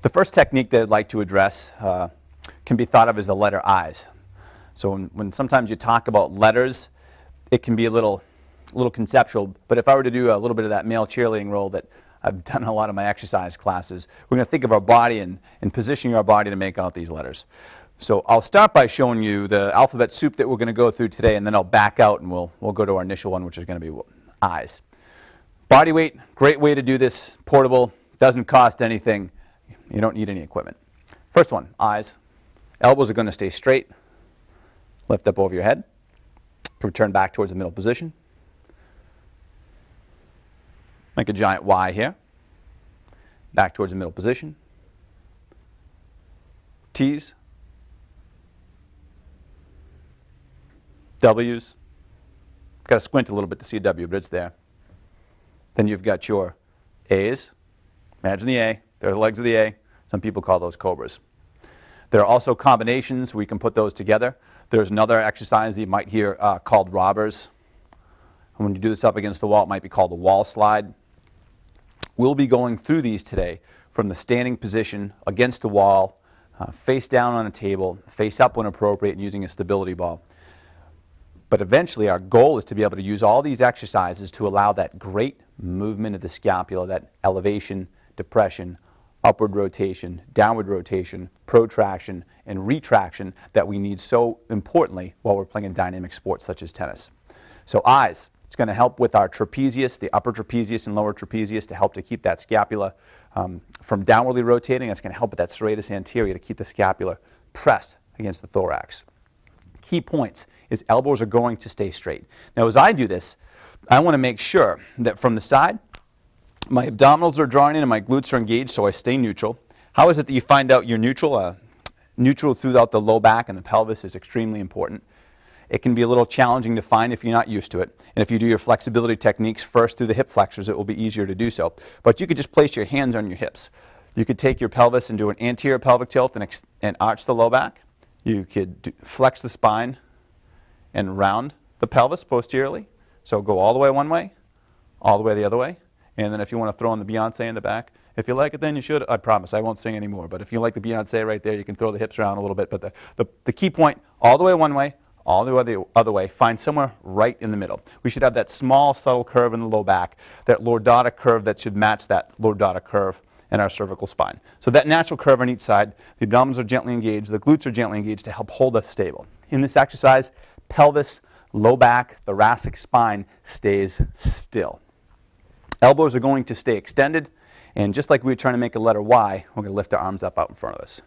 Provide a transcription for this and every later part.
The first technique that I'd like to address can be thought of as the letter I's. So when sometimes you talk about letters, it can be a little conceptual, but if I were to do a little bit of that male cheerleading role that I've done in a lot of my exercise classes, we're going to think of our body and positioning our body to make out these letters. So I'll start by showing you the alphabet soup that we're going to go through today, and then I'll back out and we'll go to our initial one, which is going to be I's. Body weight, great way to do this, portable, doesn't cost anything. You don't need any equipment. First one, I's. Elbows are going to stay straight. Lift up over your head. Return back towards the middle position. Make a giant Y here. Back towards the middle position. T's. W's. Got to squint a little bit to see a W, but it's there. Then you've got your A's. Imagine the A. There are the legs of the A. Some people call those cobras. There are also combinations. We can put those together. There's another exercise that you might hear called robbers. And when you do this up against the wall, it might be called a wall slide. We'll be going through these today from the standing position against the wall, face down on a table, face up when appropriate, and using a stability ball. But eventually our goal is to be able to use all these exercises to allow that great movement of the scapula, that elevation, depression, upward rotation, downward rotation, protraction, and retraction that we need so importantly while we're playing in dynamic sports such as tennis. So I's, it's going to help with our trapezius, the upper trapezius and lower trapezius, to help to keep that scapula from downwardly rotating. It's going to help with that serratus anterior to keep the scapula pressed against the thorax. Key points is elbows are going to stay straight. Now as I do this, I want to make sure that from the side, my abdominals are drawn in and my glutes are engaged, so I stay neutral. How is it that you find out you're neutral? Neutral throughout the low back and the pelvis is extremely important. It can be a little challenging to find if you're not used to it. And if you do your flexibility techniques first through the hip flexors, it will be easier to do so. But you could just place your hands on your hips. You could take your pelvis and do an anterior pelvic tilt and arch the low back. You could flex the spine and round the pelvis posteriorly. So go all the way one way, all the way the other way. And then if you want to throw in the Beyonce in the back, if you like it, then you should. I promise I won't sing anymore. But if you like the Beyonce right there, you can throw the hips around a little bit. But the key point, all the way one way, all the way the other way, find somewhere right in the middle. We should have that small, subtle curve in the low back, that lordotic curve that should match that lordotic curve in our cervical spine. So that natural curve on each side, the abdominals are gently engaged, the glutes are gently engaged to help hold us stable. In this exercise, pelvis, low back, thoracic spine stays still. Elbows are going to stay extended, and just like we were trying to make a letter Y, we're going to lift our arms up out in front of us.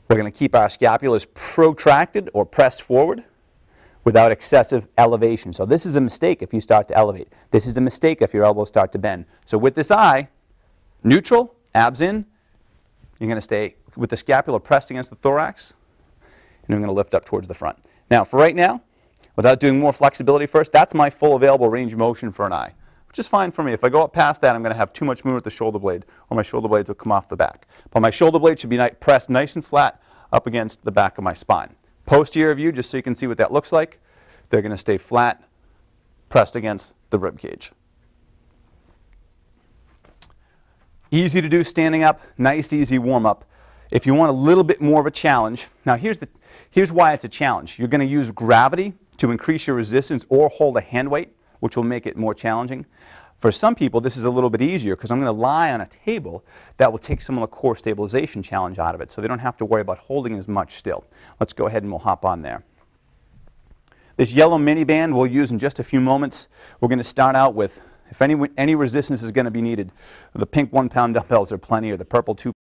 We're going to keep our scapulas protracted or pressed forward without excessive elevation. So this is a mistake if you start to elevate. This is a mistake if your elbows start to bend. So with this I, neutral, abs in, you're going to stay with the scapula pressed against the thorax, and you're going to lift up towards the front. Now for right now, without doing more flexibility first, that's my full available range of motion for an I, which is fine for me. If I go up past that, I'm going to have too much movement at the shoulder blade, or my shoulder blades will come off the back. But my shoulder blade should be pressed nice and flat up against the back of my spine. Posterior view, just so you can see what that looks like, they're going to stay flat, pressed against the rib cage. Easy to do standing up, nice easy warm up. If you want a little bit more of a challenge, now here's why it's a challenge. You're going to use gravity to increase your resistance or hold a hand weight, which will make it more challenging. For some people, this is a little bit easier because I'm going to lie on a table that will take some of the core stabilization challenge out of it, so they don't have to worry about holding as much still. Let's go ahead and we'll hop on there. This yellow mini band we'll use in just a few moments. We're going to start out with, if any resistance is going to be needed, the pink 1-pound dumbbells are plenty, or the purple 2